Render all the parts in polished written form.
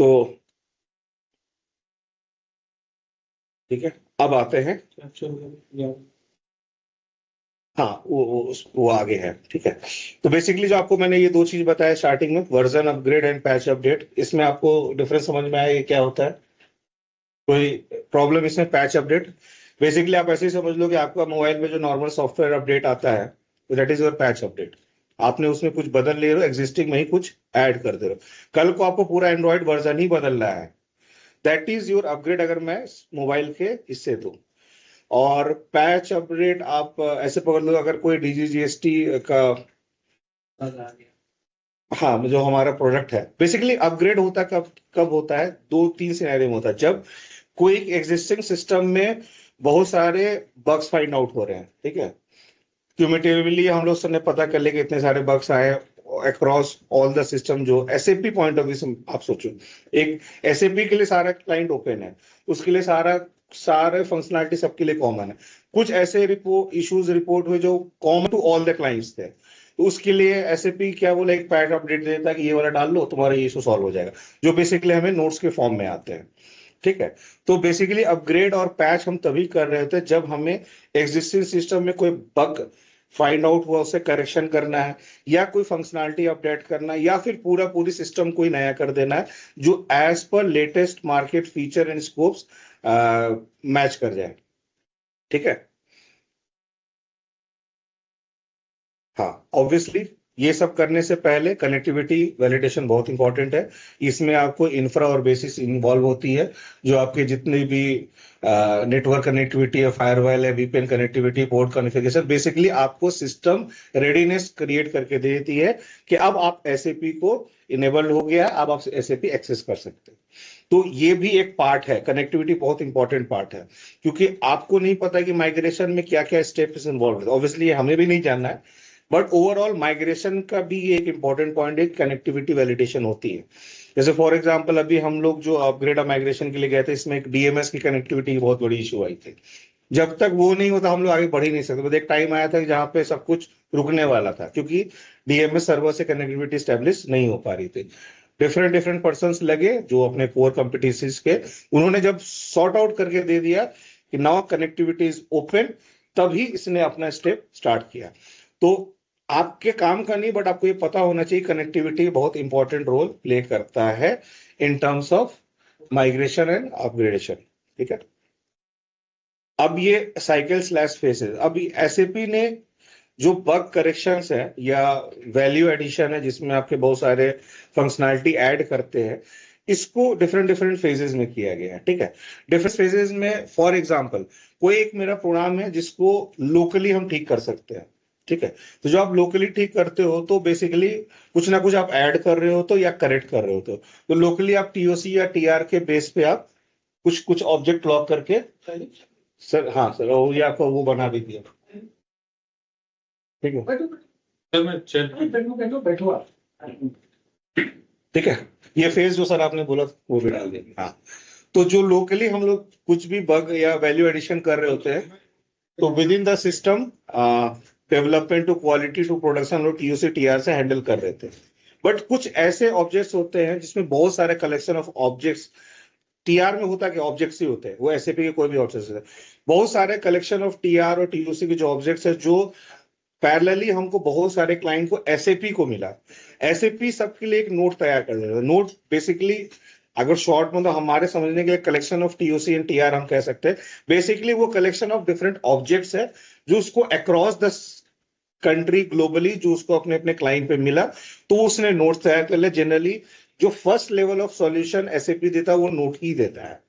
तो ठीक है, अब आते हैं। हाँ, वो आगे है। ठीक है, तो बेसिकली जो आपको मैंने ये दो चीज बताया स्टार्टिंग में, version upgrade and patch update, इसमें आपको डिफरेंस समझ में आया ये क्या होता है? कोई प्रॉब्लम इसमें? पैच अपडेट बेसिकली आप ऐसे ही समझ लो कि आपका मोबाइल में जो नॉर्मल सॉफ्टवेयर अपडेट आता है, that is your patch update. आपने उसमें कुछ बदल ले रहे हो, एग्जिस्टिंग में ही कुछ ऐड कर दे रहे हो। कल को आपको पूरा एंड्रॉइड वर्जन ही बदल रहा है, दैट इज योर अपग्रेड, अगर मैं मोबाइल के इससे दूं। और पैच अपडेट आप ऐसे पकड़ लो, अगर कोई डीजीजीएसटी का, हाँ, जो हमारा प्रोडक्ट है, बेसिकली अपग्रेड होता कब कब होता है? दो तीन सिनेरियो में होता है। जब कोई एग्जिस्टिंग सिस्टम में बहुत सारे बग्स फाइंड आउट हो रहे हैं, ठीक है, क्यूमुलेटिवली हम लोग सबने पता कर लिया कि इतने सारे बग्स आए अक्रॉस ऑल द सिस्टम। जो एसएपी पॉइंट ऑफ व्यू से आप सोचो, एक एसएपी के लिए सारा क्लाइंट ओपन है, उसके लिए सारे फंक्शनलिटी सबके लिए कॉमन है। कुछ ऐसे इश्यूज रिपोर्ट हुए जो common to all the clients थे, तो उसके लिए एसएपी क्या बोला, एक पैच अपडेट देता है कि ये वाला डाल लो, तुम्हारा ये इशू सॉल्व हो जाएगा, जो बेसिकली हमें नोट्स के फॉर्म में आते हैं। ठीक है, तो बेसिकली अपग्रेड और पैच हम तभी कर रहे थे जब हमें एग्जिस्टिंग सिस्टम में कोई बग फाइंड आउट हुआ, उसे करेक्शन करना है, या कोई फंक्शनलिटी अपडेट करना है, या फिर पूरी सिस्टम कोई नया कर देना है जो as per latest market feature and scopes match कर जाए। ठीक है, हाँ, ऑब्वियसली ये सब करने से पहले कनेक्टिविटी वैलिडेशन बहुत इंपॉर्टेंट है। इसमें आपको इंफ्रा और बेसिस इन्वॉल्व होती है, जो आपके जितने भी नेटवर्क कनेक्टिविटी है, फायरवॉल है, VPN connectivity, port configuration, basically आपको सिस्टम रेडीनेस क्रिएट करके देती है कि अब आप एसएपी को इनेबल्ड हो गया, अब आप एसएपी एक्सेस कर सकते हैं। तो ये भी एक पार्ट है, कनेक्टिविटी बहुत इंपॉर्टेंट पार्ट है, क्योंकि आपको नहीं पता कि माइग्रेशन में क्या क्या स्टेप्स इन्वॉल्व है, ऑब्वियसली हमें भी नहीं जानना है, बट ओवरऑल माइग्रेशन का भी एक इंपॉर्टेंट पॉइंट है, कनेक्टिविटी वैलिडेशन होती है। जैसे फॉर एग्जांपल अभी हम लोग जो अपग्रेड और माइग्रेशन के लिए गए थे, इसमें एक डीएमएस की कनेक्टिविटी की बहुत बड़ी इशू आई थी। जब तक वो नहीं होता हम लोग आगे बढ़ ही नहीं सकते। एक टाइम आया था जहां पे सब कुछ रुकने वाला था, क्योंकि डीएमएस सर्वर से कनेक्टिविटी स्टेब्लिश नहीं हो पा रही थी। डिफरेंट डिफरेंट पर्सन लगे जो अपने कोर कॉम्पिटिशंस के, उन्होंने जब सॉर्ट आउट करके दे दिया कि नाउ कनेक्टिविटी इज ओपन, तभी इसने अपना स्टेप स्टार्ट किया। तो आपके काम का नहीं, बट आपको ये पता होना चाहिए कनेक्टिविटी बहुत इंपॉर्टेंट रोल प्ले करता है in terms of migration and upgradation. ठीक है, अब ये साइकिल स्लैश फेसेस, अब एसएपी ने जो बग करेक्शंस है या वैल्यू एडिशन है, जिसमें आपके बहुत सारे फंक्शनैलिटी ऐड करते हैं, इसको डिफरेंट डिफरेंट फेजेस में किया गया है। ठीक है, डिफरेंट फेजेस में फॉर एग्जांपल कोई एक मेरा प्रोग्राम है जिसको लोकली हम ठीक कर सकते हैं। ठीक है, तो जो आप लोकली ठीक करते हो, तो बेसिकली कुछ ना कुछ आप ऐड कर रहे हो तो, या करेक्ट कर रहे हो तो लोकली आप टीओसी या टीआर के बेस पे आप कुछ कुछ ऑब्जेक्ट लॉक करके, सर हाँ सर, ये आपको वो बना भी दिया। ठीक है, सर मैं बैठो आप। ठीक है, ये फेज जो सर आपने बोला वो भी डाल देंगे। हाँ, तो जो लोकली हम लोग कुछ भी बग या वैल्यू एडिशन कर रहे होते हैं, तो within the system development to quality to production और टीओसी टीआर से हैंडल कर रहे थे। बट कुछ ऐसे ऑब्जेक्ट्स होते हैं जिसमें बहुत सारे कलेक्शन ऑफ ऑब्जेक्ट्स, टीआर में होता है कि ऑब्जेक्ट्स ही होते हैं, वो एसएपी के कोई भी ऑब्जेक्ट्स होते हैं, बहुत सारे कलेक्शन ऑफ टीआर और टीओसी के जो ऑब्जेक्ट्स है, जो पैरेलली हमको बहुत सारे क्लाइंट को एसएपी को मिला। एसएपी सबके लिए एक नोट तैयार कर देता है। नोट बेसिकली अगर शॉर्ट में, तो हमारे समझने के लिए collection of TOC and TR हम कह सकते हैं। बेसिकली वो कलेक्शन ऑफ डिफरेंट ऑब्जेक्ट्स है जो उसको अक्रॉस द कंट्री ग्लोबली, जो उसको अपने अपने क्लाइंट पे मिला, तो उसने नोट तैयार कर लिया। जनरली जो first level of solution SAP देता है, वो नोट ही देता है,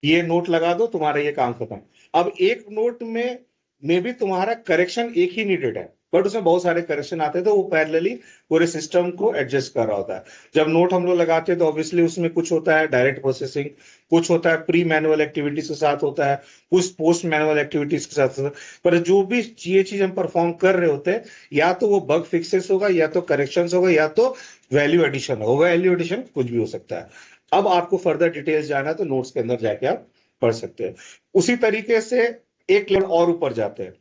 ये नोट लगा दो, तुम्हारा ये काम खत्म। अब एक नोट में मे भी तुम्हारा करेक्शन एक ही नीडेड है, बट उसमें बहुत सारे करेक्शन आते हैं, तो वो पैरेलली पूरे सिस्टम को एडजस्ट कर रहा होता है। जब नोट हम लोग लगाते हैं तो ऑब्वियसली उसमें कुछ होता है डायरेक्ट प्रोसेसिंग, कुछ होता है प्री मैनुअल एक्टिविटीज के साथ होता है, कुछ पोस्ट मैनुअल एक्टिविटीज के साथ होता है। पर जो भी ये चीज हम परफॉर्म कर रहे होते हैं, या तो वो बग फिक्सेस होगा, या तो करेक्शन होगा, या तो वैल्यू एडिशन होगा। वैल्यू एडिशन कुछ भी हो सकता है। अब आपको फर्दर डिटेल्स जाना है तो नोट्स के अंदर जाके आप पढ़ सकते हैं। उसी तरीके से एक लेवल और ऊपर जाते हैं,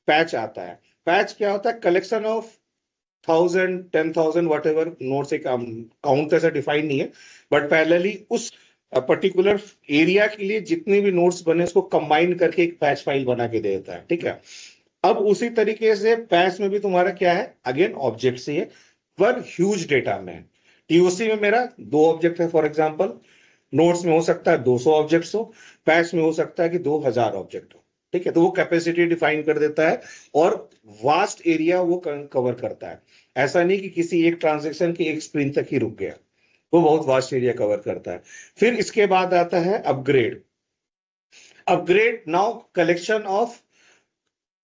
पैच आता है। पैच क्या होता है? Collection of 1000 10,000 what ever nodes, एक काउंट ऐसा डिफाइन नहीं है, बट पैरेलली उस पर्टिकुलर एरिया के लिए जितने भी नोड्स बने उसको कंबाइन करके एक पैच फाइल बना के दे देता है, ठीक है। अब उसी तरीके से पैच में भी तुम्हारा क्या है, अगेन ऑब्जेक्ट से है, पर ह्यूज डेटा में है। टीओसी में मेरा 2 ऑब्जेक्ट है फॉर एग्जांपल, नोड्स में हो सकता है 200 ऑब्जेक्ट्स हो, पैच में हो सकता है कि 2000 ऑब्जेक्ट हो, ठीक है। तो वो कैपेसिटी डिफाइन कर देता है और वास्ट एरिया वो कवर करता है। ऐसा नहीं कि किसी एक ट्रांजेक्शन की एक स्क्रीन तक ही रुक गया, वो बहुत वास्ट एरिया कवर करता है। फिर इसके बाद आता है upgrade. Upgrade now collection of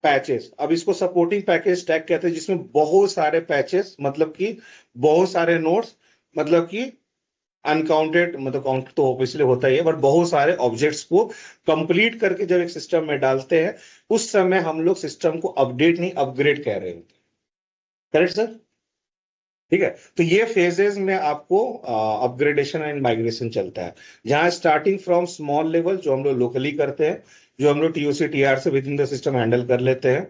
patches. अब इसको सपोर्टिंग पैकेज टैग कहते हैं, जिसमें बहुत सारे पैचेस, मतलब कि बहुत सारे नोड्स, मतलब कि अनकाउंटेड, मतलब काउंट तो ऑब्वियसली होता ही है, बट बहुत सारे ऑब्जेक्ट्स को कंप्लीट करके जब एक सिस्टम में डालते हैं, उस समय हम लोग सिस्टम को अपडेट नहीं अपग्रेड कह रहे होते हैं। Correct sir? ठीक है। तो ये फेजेस में आपको अपग्रेडेशन एंड माइग्रेशन चलता है, जहां स्टार्टिंग फ्रॉम स्मॉल लेवल, जो हम लोग लोकली करते हैं, जो हम लोग टीओसी टीआर से with in the system handle कर लेते हैं,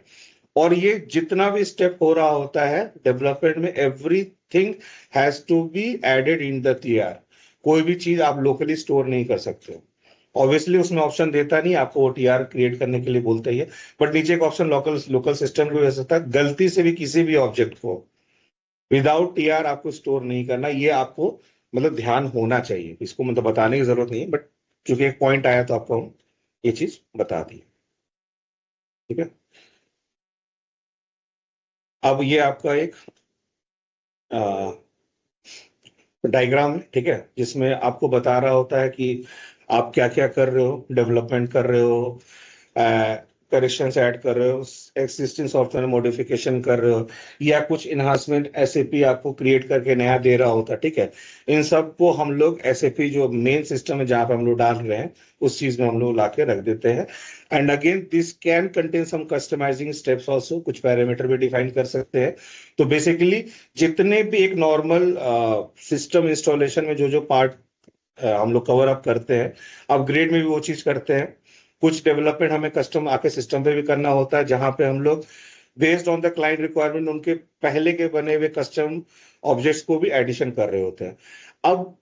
और ये जितना भी स्टेप हो रहा होता है डेवलपमेंट में, everything has to be added in the TR. कोई भी चीज आप लोकली स्टोर नहीं कर सकते हो। ऑब्वियसली उसमें ऑप्शन देता नहीं, आपको ओटीआर क्रिएट करने के लिए बोलता ही है, बट नीचे एक ऑप्शन लोकल लोकल सिस्टम की वजह से गलती से भी किसी भी ऑब्जेक्ट को विदाउट टीआर आपको स्टोर नहीं करना। ये आपको मतलब ध्यान होना चाहिए, इसको मतलब बताने की जरूरत नहीं है, बट क्योंकि एक पॉइंट आया तो आपको हम ये चीज बता दी, ठीक है। अब ये आपका एक डायग्राम है, ठीक है, जिसमें आपको बता रहा होता है कि आप क्या क्या कर रहे हो, डेवलपमेंट कर रहे हो, करेक्शंस ऐड कर रहे हो, एक्सिस्टिंग सॉफ्टवेयर मॉडिफिकेशन कर रहे हो, या कुछ इन्हांसमेंट एसएपी आपको क्रिएट करके नया दे रहा होता है, ठीक है। इन सब को हम लोग एसएपी जो मेन सिस्टम है जहां पे हम लोग डाल रहे हैं, उस चीज में हम लोग लाके रख देते हैं। And again this can contain some customising steps also, कुछ पैरामीटर भी डिफाइन कर सकते हैं। तो बेसिकली जितने भी एक नॉर्मल सिस्टम इंस्टॉलेशन में जो जो पार्ट हम लोग कवर अप करते हैं, अपग्रेड में भी वो चीज करते हैं। कुछ डेवलपमेंट हमें कस्टम आके सिस्टम पे भी करना होता है, जहां पे हम लोग based on the client requirement उनके पहले के बने हुए कस्टम ऑब्जेक्ट्स को भी एडिशन कर रहे होते हैं। अब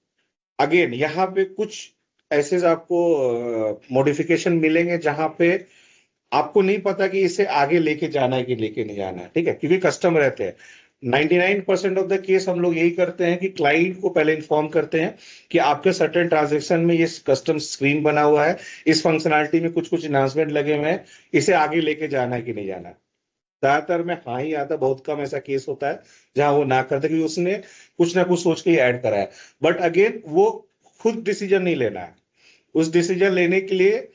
अगेन यहाँ पे कुछ ऐसे आपको मॉडिफिकेशन मिलेंगे जहां पे आपको नहीं पता कि इसे आगे लेके जाना है कि लेके नहीं जाना है, ठीक है, क्योंकि कस्टम रहते हैं। 99% ऑफ द केस हम लोग यही करते हैं कि क्लाइंट को पहले इन्फॉर्म करते हैं कि आपके सर्टेन ट्रांजेक्शन में ये कस्टम स्क्रीन बना हुआ है, इस फंक्शनैलिटी में कुछ कुछ इन्हांसमेंट लगे हुए हैं, इसे आगे लेके जाना है कि नहीं जाना है। ज्यादातर में हाँ ही आता, बहुत कम ऐसा केस होता है जहां वो ना करते, क्योंकि उसने कुछ ना कुछ सोच के ही ऐड करा है। बट अगेन वो खुद डिसीजन नहीं लेना है। उस डिसीजन लेने के लिए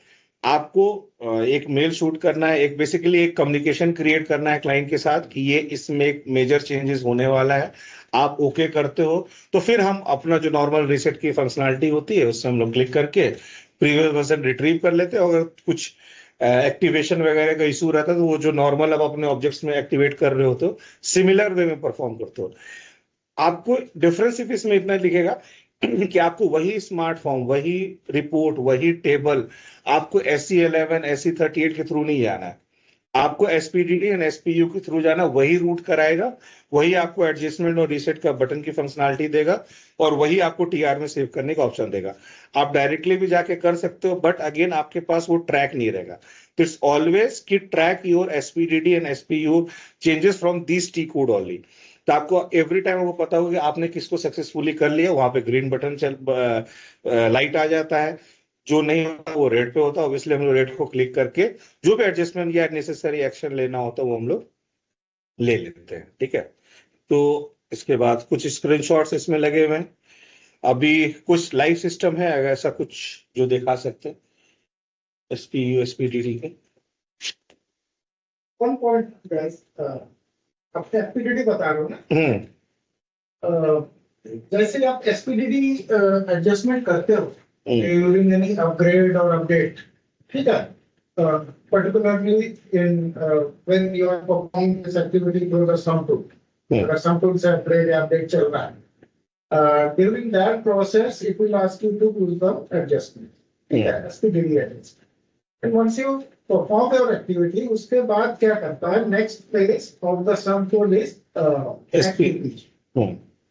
आपको एक मेल शूट करना है, एक बेसिकली एक कम्युनिकेशन क्रिएट करना है क्लाइंट के साथ कि ये इसमें एक मेजर चेंजेस होने वाला है, आप ओके करते हो तो फिर हम अपना जो नॉर्मल रीसेट की फंक्शनलिटी होती है उससे हम लोग क्लिक करके प्रीवियस वर्जन रिट्रीव कर लेते हैं। अगर कुछ एक्टिवेशन वगैरह का इशू रहता है तो वो जो नॉर्मल आप अपने ऑब्जेक्ट्स में एक्टिवेट कर रहे हो तो सिमिलर वे में परफॉर्म करते हो। आपको डिफरेंस सिर्फ इसमें इतना दिखेगा कि आपको वही स्मार्ट फॉर्म, वही रिपोर्ट, वही टेबल आपको SC11 SC38 के थ्रू नहीं जाना है, आपको SPDD एंड SPU के थ्रू जाना। वही रूट कराएगा, वही आपको एडजस्टमेंट और रीसेट का बटन की फंक्शनलिटी देगा, और वही आपको टीआर में सेव करने का ऑप्शन देगा। आप डायरेक्टली भी जाके कर सकते हो, बट अगेन आपके पास वो ट्रैक नहीं रहेगा। तो इट्स ऑलवेज कि track your SPDD and SPU changes from this T code only. तो आपको एवरी टाइम वो पता होगा कि आपने किसको सक्सेसफुली कर लिया, वहां पे ग्रीन बटन चल लाइट आ जाता है, जो नहीं होता वो रेड पे होता है। ऑब्वियसली हम लोग रेड को क्लिक करके जो भी एडजस्टमेंट या नेसेसरी एक्शन लेना होता है वो हम लोग ले लेते हैं, ठीक है। तो इसके बाद कुछ स्क्रीनशॉट्स इसमें लगे हुए हैं। अभी कुछ लाइव सिस्टम है, अगर ऐसा कुछ जो दिखा सकते हैं SPU SPDD के। वन पॉइंट गाइस, आप एसपीडीडी बता रहे हो ना, जैसे आप एसपीडीडी एडजस्टमेंट करते हो ड्यूरिंग एनी अपग्रेड और अपडेट, ठीक है, particularly in when you are performing this activity through the sum tool, अगर sum tool से upgrade या update चल रहा है, during that process it will ask you to do the adjustment, ठीक है, SPDD adjustment, and once you perform your activity, उसके बाद क्या करता है, next phase of the sum tool is SP.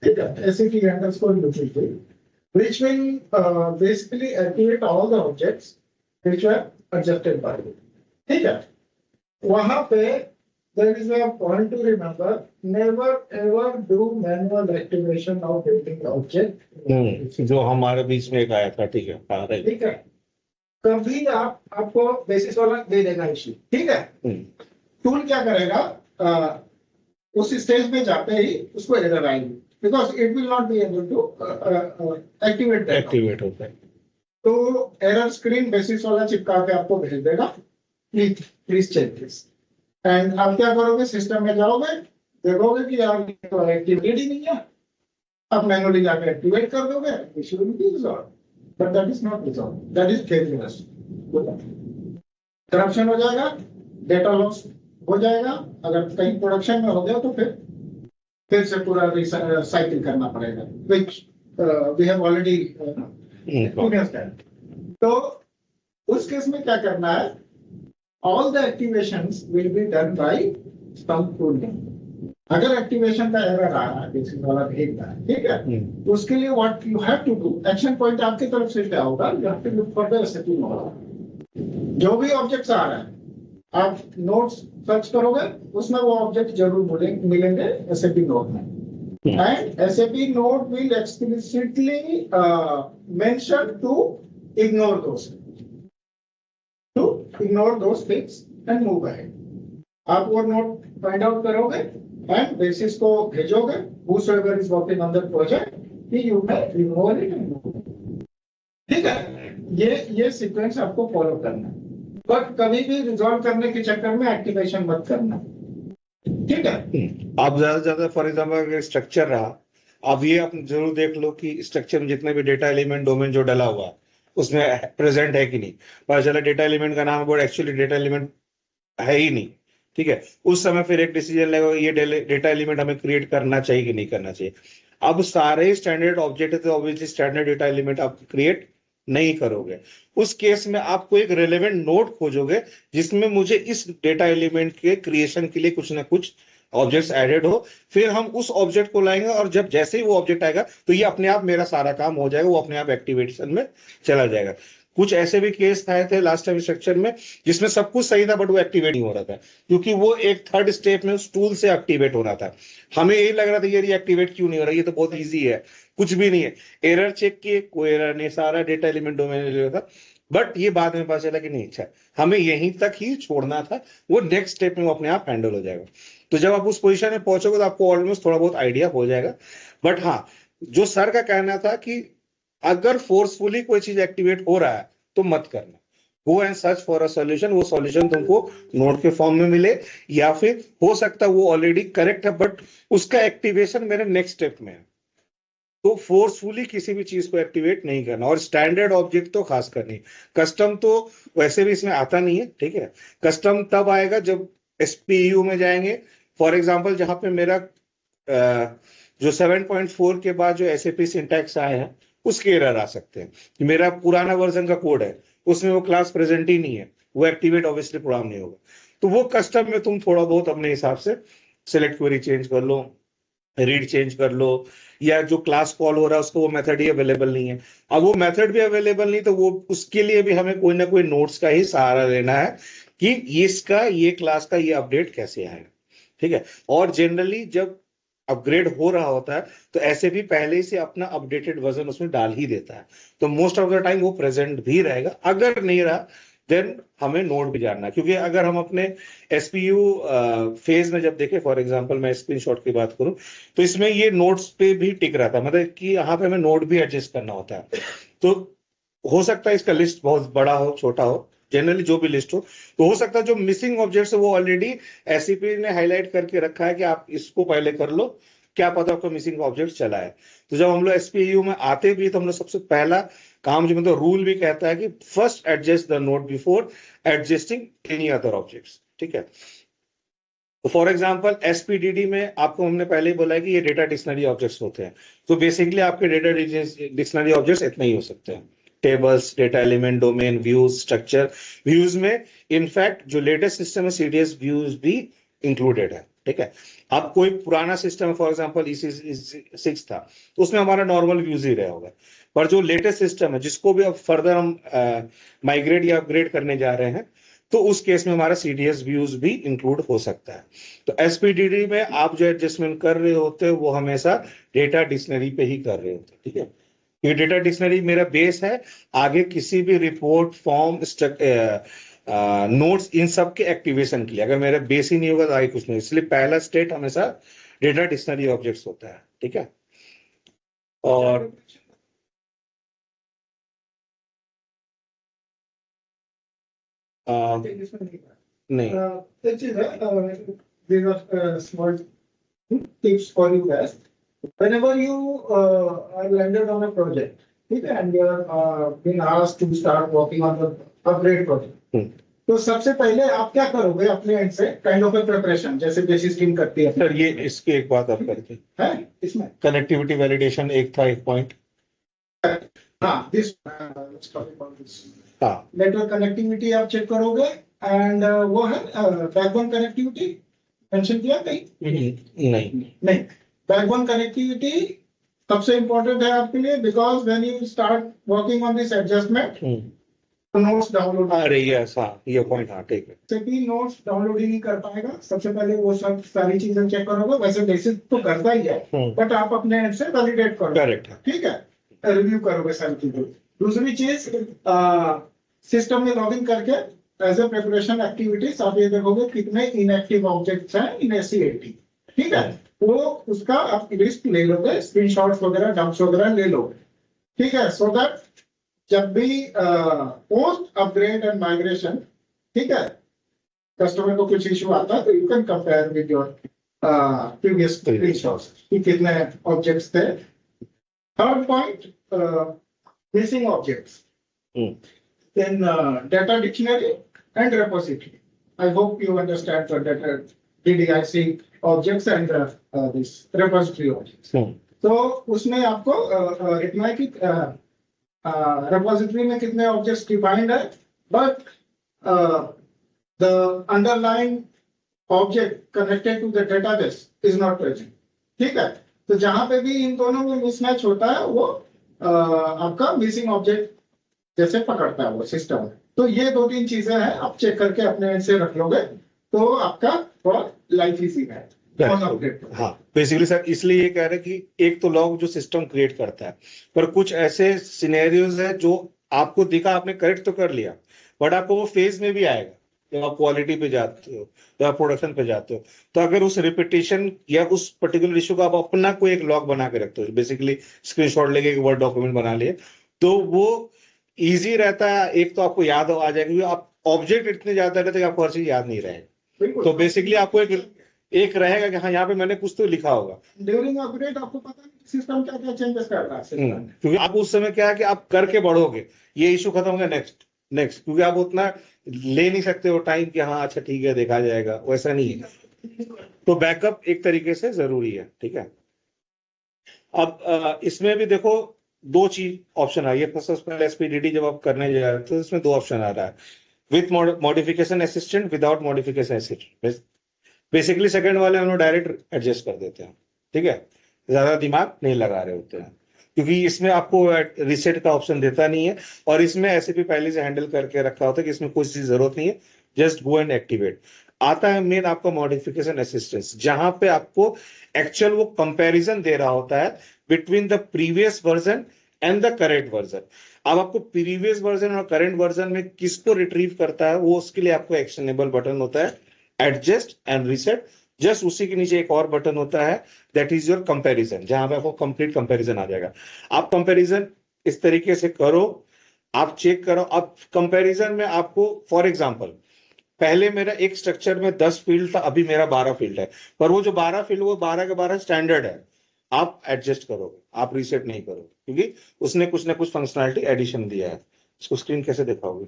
SCP underscore utility, which will basically activate all the objects which were adjusted by you. ठीक है, वहां पे there is a point to remember: never ever do manual activation of building object. जो हमारे बीच में एक आया था, ठीक है, ठीक है, कभी आपको बेसिस वाला दे देगा इश्यू, ठीक है, टूल क्या करेगा, उस स्टेज में जाते ही उसको एरर आएगी, because it will not be able to activate होता है। तो एरर स्क्रीन बेसिस वाला चिपका के आपको भेज देगा, प्लीज चेक दिस। एंड आप क्या करोगे, सिस्टम में जाओगे, देखोगे कि यार एक्टिवेट ही नहीं है, आप मैनुअली जाकर एक्टिवेट कर दोगे, issue will be resolve, but that is not resolve, that is failures, corruption हो जाएगा, डेटा लॉस हो जाएगा, अगर कहीं प्रोडक्शन में हो गया तो फिर से पूरा साइकिल करना पड़ेगा, which we have already experienced that. तो उस केस में क्या करना है, all the activations will be done by some tooling. अगर एक्टिवेशन का एरर आ रहा है, बेसिक वाला भेज रहा है, ठीक है, उसके लिए what you have to do, action point आपकी तरफ से क्या होगा, you have to look for the SAP node. जो भी ऑब्जेक्ट्स आ रहे हैं, आप नोट्स सर्च करोगे, उसमें वो ऑब्जेक्ट जरूर मिलेंगे SAP नोड में, and SAP node will explicitly mention to ignore those things and move ahead. आप वो नोट फाइंड आउट करोगे एंड बेसिस को भेजोगे, whosoever is working on the project, you may ignore it and move. ठीक है, ये sequence आपको follow करना है, बट कभी भी रिजॉल्व करने के चक्कर में एक्टिवेशन मत करना, ठीक है। आप ज्यादा से ज्यादा फॉर एग्जाम्पल स्ट्रक्चर रहा, अब ये आप जरूर देख लो कि स्ट्रक्चर में जितने भी डेटा एलिमेंट डोमेन जो डला हुआ उसमें प्रेजेंट है कि नहीं। पता चला डेटा एलिमेंट का नाम है बट एक्चुअली डेटा एलिमेंट है ही नहीं, ठीक है। उस समय फिर एक डिसीजन लेगा, ये डेटा एलिमेंट हमें क्रिएट करना चाहिए कि नहीं करना चाहिए। अब सारे स्टैंडर्ड ऑब्जेक्ट है तो ऑब्वियसली स्टैंडर्ड डेटा एलिमेंट आप क्रिएट नहीं करोगे। उस केस में आपको एक रेलेवेंट नोड खोजोगे जिसमें मुझे इस डेटा एलिमेंट के क्रिएशन के लिए कुछ ना कुछ ऑब्जेक्ट्स एडेड हो, फिर हम उस ऑब्जेक्ट को लाएंगे और जब जैसे ही वो ऑब्जेक्ट आएगा तो ये अपने आप मेरा सारा काम हो जाएगा, वो अपने आप एक्टिवेशन में चला जाएगा। कुछ ऐसे भी केस आए थे लास्ट टाइम स्ट्रक्चर में जिसमें सब कुछ सही था बट वो एक्टिवेट नहीं हो रहा था, क्योंकि वो एक थर्ड स्टेप में उस टूल से एक्टिवेट होना था। हमें यही लग रहा था ये एक्टिवेट क्यों नहीं हो रहा, ये तो बहुत ईजी है, कुछ भी नहीं है। एरर चेक किए, कोई एरर नहीं, सारा डेटा एलिमेंट डोमेन ले था, बट ये बाद में पता चला कि नहीं, अच्छा हमें यहीं तक ही छोड़ना था, वो नेक्स्ट स्टेप में वो अपने आप हैंडल हो जाएगा। तो जब आप उस पोजीशन में पहुंचोगे तो आपको ऑलमोस्ट थोड़ा बहुत आइडिया हो जाएगा। बट हाँ, जो सर का कहना था कि अगर फोर्सफुली कोई चीज एक्टिवेट हो रहा है तो मत करना, go and search for a solution. वो सॉल्यूशन तुमको नोट के फॉर्म में मिले या फिर हो सकता है वो ऑलरेडी करेक्ट है बट उसका एक्टिवेशन मेरे नेक्स्ट स्टेप में है। तो फोर्सफुली किसी भी चीज को एक्टिवेट नहीं करना, और स्टैंडर्ड ऑब्जेक्ट तो खासकर नहीं। कस्टम तो वैसे भी इसमें आता नहीं है, ठीक है। कस्टम तब आएगा जब SPU में जाएंगे। फॉर एग्जांपल जहां पे मेरा जो 7.4 के बाद जो SAP सिंटैक्स आए हैं उसके एरर आ सकते हैं। मेरा पुराना वर्जन का कोड है उसमें वो क्लास प्रेजेंट ही नहीं है, वो एक्टिवेट ऑब्वियसली प्रोग्राम नहीं होगा। तो वो कस्टम में तुम थोड़ा बहुत अपने हिसाब से सिलेक्ट क्वेरी चेंज कर लो, रीड चेंज कर लो, या जो क्लास कॉल हो रहा है उसको वो मेथड ही अवेलेबल नहीं है। अब वो मेथड भी अवेलेबल नहीं तो वो उसके लिए भी हमें कोई ना कोई नोट्स का ही सहारा लेना है कि इसका ये क्लास का ये अपडेट कैसे आएगा, ठीक है। और जनरली जब अपग्रेड हो रहा होता है तो ऐसे भी पहले से अपना अपडेटेड वर्जन उसमें डाल ही देता है, तो मोस्ट ऑफ द टाइम वो प्रेजेंट भी रहेगा। अगर नहीं रहा देन हमें नोड भी जानना, क्योंकि अगर हम अपने SPU फेज में जब देखें, फॉर एग्जांपल मैं स्क्रीनशॉट की बात करूं तो इसमें ये नोड्स पे भी टिक रहा था, मतलब कि यहाँ पे हमें नोड भी एडजस्ट करना होता है। तो हो सकता है इसका लिस्ट बहुत बड़ा हो छोटा हो, जनरली जो भी लिस्ट हो, तो हो सकता है जो मिसिंग ऑब्जेक्ट्स है वो ऑलरेडी SAP ने हाईलाइट करके रखा है कि आप इसको पहले कर लो, क्या पता आपको मिसिंग ऑब्जेक्ट चला है। तो जब हम लोग SPU में आते भी तो हम लोग सबसे पहला काम जो मतलब रूल भी कहता है कि first adjust the node before adjusting any other objects, ठीक है। तो फॉर एग्जांपल SPDD में आपको हमने पहले ही बोला है कि ये डेटा डिक्शनरी ऑब्जेक्ट्स होते हैं, तो बेसिकली आपके डेटा डिक्शनरी ऑब्जेक्ट्स इतना ही हो सकते हैं, tables, data element, domain, views, structure. Views में इनफैक्ट जो लेटेस्ट सिस्टम है CDS व्यूज भी इंक्लूडेड है, ठीक है। अब कोई पुराना सिस्टम फॉर एग्जांपल EC6 था, तो उसमें हमारा नॉर्मल व्यूज ही रहा होगा, पर जो लेटेस्ट सिस्टम है जिसको भी अब फर्दर हम माइग्रेट या अपग्रेड करने जा रहे हैं, तो उस केस में हमारा CDS व्यूज भी इंक्लूड हो सकता है। तो SPDD में आप जो एडजस्टमेंट कर रहे होते हो वो हमेशा डेटा डिक्शनरी पे ही कर रहे होते हैं, ठीक है। ये डेटा डिक्शनरी मेरा बेस है आगे किसी भी रिपोर्ट फॉर्म नोट्स इन सब के एक्टिवेशन के लिए। अगर मेरा बेस ही नहीं होगा तो आगे कुछ नहीं, इसलिए पहला स्टेट हमेशा डेटा डिक्शनरी ऑब्जेक्ट्स होता है, ठीक है। और नहीं, these are small tips for you guys. Whenever you are landed on a project, okay, and you are being asked to start working on the upgrade project, तो सबसे पहले आप क्या करोगे अपने एंड से काइंड ऑफ प्रिपरेशन, जैसे basis team करती है? सर ये इसकी एक बात आप करते है इसमें कनेक्टिविटी वैलिडेशन एक था, एक पॉइंट। हाँ, दिस हाँ, नेटवर्क कनेक्टिविटी आप चेक करोगे, एंड वो है बैकबोन कनेक्टिविटी मेंशन किया कहीं? नहीं, बैकबोन कनेक्टिविटी सबसे इंपॉर्टेंट है आपके लिए, because when you start working on this adjustment, notes download, अरे यस, हाँ ये पॉइंट, हाँ ठीक है। सेपी नोट्स डाउनलोड ही नहीं कर पाएगा, सबसे पहले वो सब सारी चीजें चेक करोगे। वैसे बेसिक तो करता ही है, बट आप अपने एंड से वैलिडेट करो, करेक्ट, ठीक है, रिव्यू करोगे सारी चीजें। दूसरी चीज, सिस्टम में लॉगिन करके एज ए प्रिपरेशन एक्टिविटीज आप ये देखोगे कितने इनएक्टिव ऑब्जेक्ट्स हैं इन SC80, ठीक है। वो उसका आप लिस्ट ले लोगे, स्क्रीनशॉट्स वगैरह डंप्स वगैरह ले लोगे, ठीक है, सो दैट जब भी पोस्ट अपग्रेड एंड माइग्रेशन, ठीक है, कस्टमर को कुछ इशू आता है तो you can compare with your previous screenshots कि कितने ऑब्जेक्ट्स थे। Third point, missing objects in data dictionary and repository. I hope you understand the data DDIC objects and this repository objects. तो उसमें आपको इतना है कि repository में कितने objects defined है, but the underlying object connected to the database is not present, ठीक है। तो जहां पे भी इन दोनों में मिसमैच होता है वो आपका मिसिंग ऑब्जेक्ट जैसे पकड़ता है वो सिस्टम। तो ये दो तीन चीजें हैं, आप चेक करके अपने से रख लोगे तो आपका थोड़ा लाइफ इजी है। हाँ, बेसिकली सर इसलिए ये कह रहे हैं कि एक तो लॉग जो सिस्टम क्रिएट करता है, पर कुछ ऐसे सिनेरियोज है जो आपको दिखा, आपने करेक्ट तो कर लिया, बट आपको वो फेज में भी आएगा जब आप क्वालिटी पे जाते हो, जब आप प्रोडक्शन पे जाते हो। तो अगर उस रिपीटिशन या उस पर्टिकुलर इशू का आप अपना कोई एक लॉग बना के रखते हो, बेसिकली स्क्रीनशॉट लेके एक वर्ड डॉक्यूमेंट बना लिए, तो वो इजी रहता है। एक तो आपको याद आ जाएगा, क्योंकि आप ऑब्जेक्ट इतने ज्यादा रहते हैं कि आपको हर चीज याद नहीं रहेगा। तो बेसिकली आपको एक रहेगा कि हाँ यहाँ पे मैंने कुछ तो लिखा होगा। ड्यूरिंग अपग्रेड आपको पता नहीं सिस्टम क्या क्या चेंजेस कर रहा है, क्योंकि आप उस समय क्या है कि आप करके बढ़ोगे, ये इशू खत्म हो गया, नेक्स्ट नेक्स्ट, क्योंकि आप उतना ले नहीं सकते हो टाइम कि हाँ अच्छा ठीक है देखा जाएगा, वैसा नहीं है। तो बैकअप एक तरीके से जरूरी है, ठीक है। अब इसमें भी देखो दो चीज ऑप्शन आ रही है। सबसे पहले SPDD जब आप करने जा रहे हो तो इसमें दो ऑप्शन आ रहा है, with modification assistant, without modification assistant. Basically second वाले हम लोग डायरेक्ट एडजस्ट कर देते हैं, ठीक है, ज्यादा दिमाग नहीं लगा रहे होते हैं, क्योंकि इसमें आपको रिसेट का ऑप्शन देता नहीं है, और इसमें SAP पहले से हैंडल करके रखा होता है कि इसमें कोई चीज जरूरत नहीं है, जस्ट गो एंड एक्टिवेट। आता है मेन आपका मॉडिफिकेशन असिस्टेंस, जहां पे आपको एक्चुअल वो कंपैरिजन दे रहा होता है between the previous version and the current version. अब आपको प्रीवियस वर्जन और करेंट वर्जन में किसको रिट्रीव करता है, वो उसके लिए आपको एक्शनेबल बटन होता है एडजस्ट एंड रीसेट। जस्ट उसी के नीचे एक और बटन होता है, दैट इज योर कंपैरिजन, जहां पे आपको कंप्लीट कंपैरिजन आ जाएगा। आप कंपैरिजन इस तरीके से करो, आप चेक करो। अब कंपैरिजन में आपको फॉर एग्जांपल पहले मेरा एक स्ट्रक्चर में 10 फील्ड था, अभी मेरा 12 फील्ड है, पर वो जो 12 फील्ड वो 12 के 12 स्टैंडर्ड है। आप एडजस्ट करोगे, आप रीसेट नहीं करोगे, क्योंकि उसने कुछ ना कुछ फंक्शनैलिटी एडिशन दिया है। इसको स्क्रीन कैसे दिखाओगे?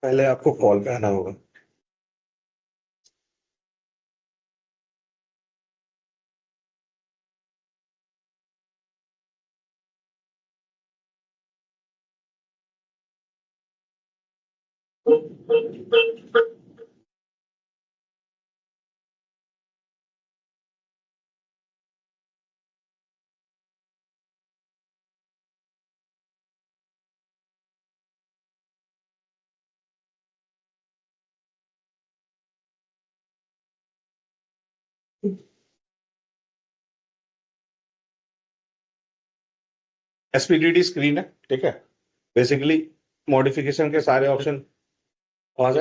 पहले आपको कॉल पे आना होगा। एसपीडीडी स्क्रीन है, ठीक है। बेसिकली मॉडिफिकेशन के सारे ऑप्शन वहां से।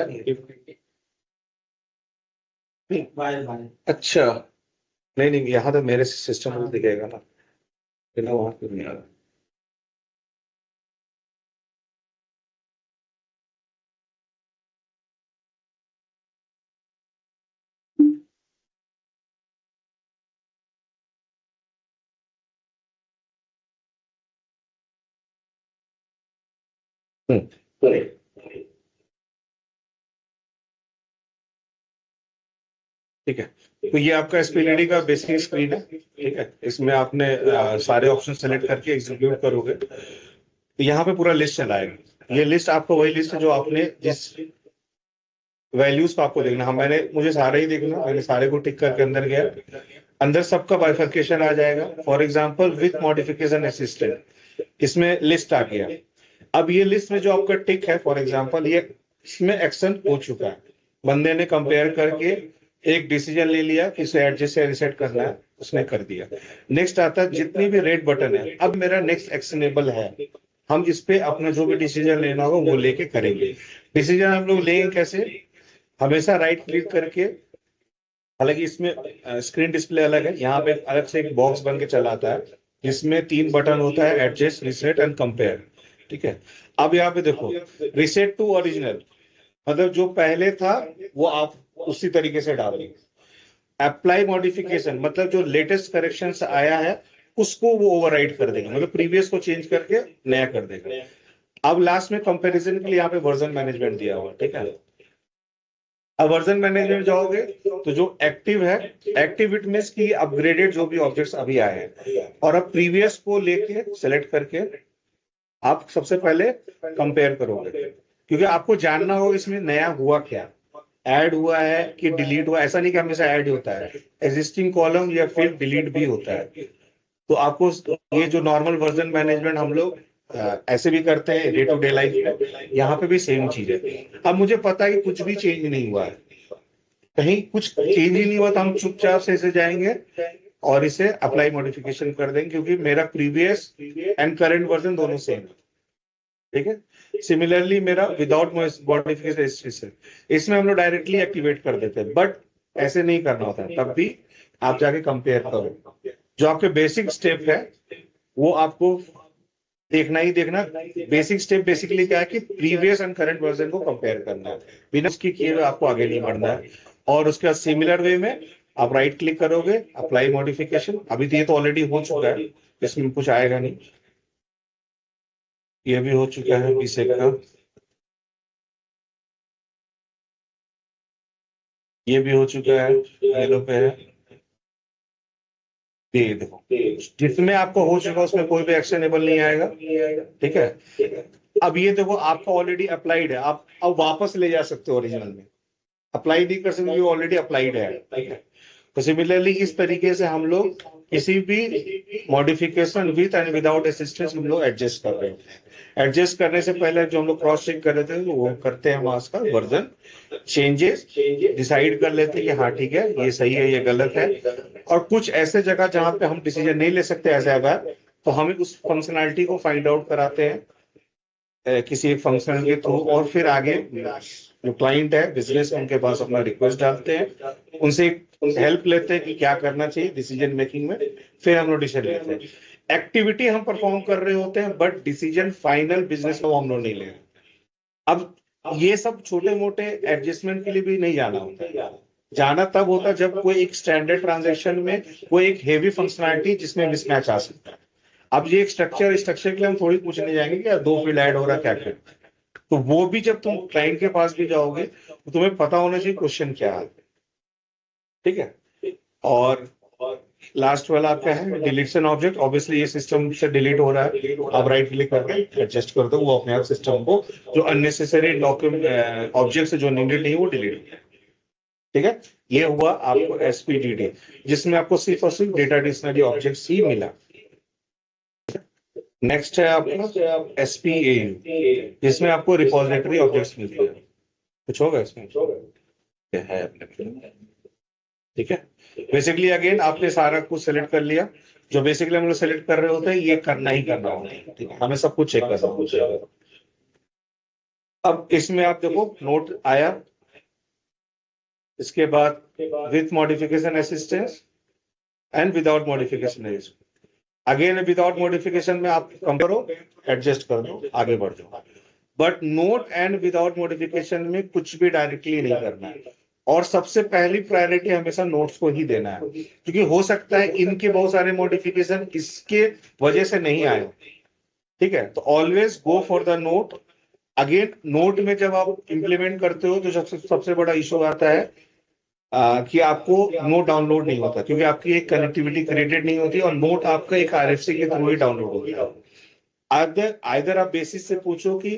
अच्छा, नहीं नहीं, यहाँ तो मेरे सिस्टम में दिखेगा ना, बिना वहां पे नहीं आ रहा। ठीक है, तो ये आपका एसपीडीडी का बेसिक स्क्रीन है, ठीक है। इसमें आपने सारे ऑप्शन सेलेक्ट करके एग्जीक्यूट करोगे तो यहाँ पे पूरा लिस्ट चला आएगा। ये लिस्ट आपको वही लिस्ट है जो आपने जिस वैल्यूज को आपको देखना, हम मुझे सारे ही देखना, मैंने सारे को टिक करके अंदर गया, अंदर सबका बाइफर्केशन आ जाएगा। For example with modification assistant, इसमें लिस्ट आ गया। अब ये लिस्ट में जो आपका टिक है, फॉर एग्जांपल ये इसमें एक्शन हो चुका है, बंदे ने कंपेयर करके एक डिसीजन ले लिया कि इसे एडजस्ट या रिसेट करना है, उसने कर दिया। नेक्स्ट आता है जितनी भी रेड बटन है, अब मेरा नेक्स्ट एक्शनेबल है, हम इस पे अपना जो भी डिसीजन लेना होगा वो लेके करेंगे। डिसीजन हम लोग लेंगे कैसे, हमेशा राइट क्लिक करके, हालांकि इसमें स्क्रीन डिस्प्ले अलग है, यहाँ पे अलग से एक बॉक्स बन के चला आता है जिसमें 3 बटन होता है, एडजस्ट, रिसेट एंड कंपेयर, ठीक है। अब यहाँ पे देखो, रिसेट टू ओरिजिनल, मतलब जो पहले था वो आप उसी तरीके से डालिए। अप्लाई मॉडिफिकेशन, मतलब जो लेटेस्ट करेक्शन आया है उसको वो ओवरराइड कर देगा, मतलब प्रीवियस को चेंज करके नया कर देगा। अब लास्ट में कंपैरिजन के लिए यहाँ पे वर्जन मैनेजमेंट दिया हुआ, ठीक है। अब वर्जन मैनेजमेंट जाओगे तो जो एक्टिव है, एक्टिव इट मींस की अपग्रेडेड जो भी ऑब्जेक्ट्स अभी आए हैं, और अब प्रीवियस को लेके सेलेक्ट करके आप सबसे पहले कंपेयर करोगे, क्योंकि आपको जानना होगा इसमें नया हुआ क्या, ऐड हुआ है कि डिलीट हुआ। ऐसा नहीं कि हमेशा ऐड होता है, एग्जिस्टिंग कॉलम या फील्ड डिलीट भी होता है। तो आपको ये जो नॉर्मल वर्जन मैनेजमेंट हम लोग ऐसे भी करते हैं डे टू डे लाइफ में, यहाँ पे भी सेम चीज है। अब मुझे पता है कि कुछ भी चेंज नहीं हुआ है, कहीं कुछ चेंज ही नहीं हुआ, तो हम चुपचाप से इसे जाएंगे और इसे अप्लाई मॉडिफिकेशन कर देंगे, क्योंकि मेरा प्रीवियस एंड करंट वर्जन दोनों सेम है, ठीक है। सिमिलरली मेरा विदाउट मॉडिफिकेशन, इसमें हम लोग डायरेक्टली एक्टिवेट कर देते हैं, बट ऐसे नहीं करना होता है, तब भी आप जाके कंपेयर करो। जो आपके बेसिक स्टेप है वो आपको देखना ही देखना। बेसिक स्टेप बेसिकली क्या है कि प्रीवियस एंड करंट वर्जन को कंपेयर करना है, बिना उसकी किए हुए आपको आगे नहीं बढ़ना है। और उसके बाद सिमिलर वे में आप राइट क्लिक करोगे, अप्लाई मॉडिफिकेशन। अभी तो ये तो ऑलरेडी हो चुका है, इसमें कुछ आएगा नहीं, ये भी हो चुका है बीसेक का, ये भी हो चुका है, येलो पे है। ये देखो, जिसमें आपको हो चुका उसमें कोई भी एक्शनेबल नहीं आएगा, ठीक है। अब ये देखो आपका ऑलरेडी अप्लाइड है, आप अब वापस ले जा सकते हो ओरिजिनल में, अप्लाई नहीं कर सकते, ऑलरेडी अप्लाइड है, ठीक है। तो सिमिलरली इस तरीके से हम लोग किसी भी modification with and without assistance हम लोग एडजस्ट कर रहे हैं। एडजस्ट करने से पहले जो हम लोग क्रॉस चेक कर रहे थे वो करते हैं, हम उसका वर्जन चेंजेस डिसाइड कर लेते हैं कि हाँ ठीक है ये सही है ये गलत है। और कुछ ऐसे जगह जहां पे हम डिसीजन नहीं ले सकते एज ए ऐप, तो हमें उस फंक्शनैलिटी को फाइंड आउट कराते हैं किसी एक फंक्शन के थ्रू, और फिर आगे जो क्लाइंट है बिजनेस, उनके पास अपना रिक्वेस्ट डालते हैं, उनसे हेल्प लेते हैं कि क्या करना चाहिए डिसीजन मेकिंग में, फिर हम लोग डिसीजन लेते हैं। एक्टिविटी हम परफॉर्म कर रहे होते हैं, बट डिसीजन फाइनल बिजनेस का वो हम लोग नहीं ले रहे। अब ये सब छोटे मोटे एडजस्टमेंट के लिए भी नहीं जाना होता है, जाना तब होता है जब कोई एक स्टैंडर्ड ट्रांजैक्शन में कोई एक हेवी फंक्शनैलिटी जिसमें मिसमैच आ सकता है। अब ये एक स्ट्रक्चर के लिए हम थोड़ी पूछने जाएंगे कि 2 फील्ड ऐड हो रहा क्या क्या, तो वो भी जब तुम क्लाइंट के पास भी जाओगे तो तुम्हें पता होना चाहिए क्वेश्चन क्या है, ठीक है। और लास्ट वाला आपका है डिलीशन ऑब्जेक्ट। ऑब्वियसली ये सिस्टम से डिलीट हो रहा है, आप राइट क्लिक करके एडजस्ट कर दो, वो अपने आप सिस्टम को जो अननेसेसरी डॉक्यूमेंट ऑब्जेक्ट जो नीडेड नहीं वो डिलीट हो जाए। ठीक है, ये हुआ आपको एसपीडीडी, जिसमें आपको सिर्फ और सिर्फ डेटा डिक्शनरी ऑब्जेक्ट ही मिला। नेक्स्ट है आपका एसपीए, जिसमें आपको रिपोजिटरी ऑब्जेक्ट्स मिलते हैं। कुछ होगा इसमें है अपने, ठीक है। बेसिकली अगेन आपने सारा कुछ सेलेक्ट कर लिया, जो बेसिकली हम लोग सेलेक्ट कर रहे होते हैं ये करना ही करना होता है, ठीक है, हमें सब कुछ चेक करना होता है। अब इसमें आप देखो नोट आया, इसके बाद with modification assistance and without modification assistance. Again without modification में आप कम करो, एडजस्ट कर दो, आगे बढ़ जाओ। But note and without modification में कुछ भी डायरेक्टली नहीं करना है, और सबसे पहली प्रायोरिटी हमेशा नोट्स को ही देना है, क्योंकि हो सकता है इनके बहुत सारे मॉडिफिकेशन इसके वजह से नहीं आए, ठीक है। तो always go for the note. Again note में जब आप इंप्लीमेंट करते हो तो सबसे बड़ा इशू आता है कि आपको नोट डाउनलोड नहीं होता, क्योंकि आपकी एक कनेक्टिविटी क्रिएटेड नहीं होती, और नोट आपका एक आरएफसी के थ्रू ही डाउनलोड होता है। आइदर आप बेसिस से पूछो कि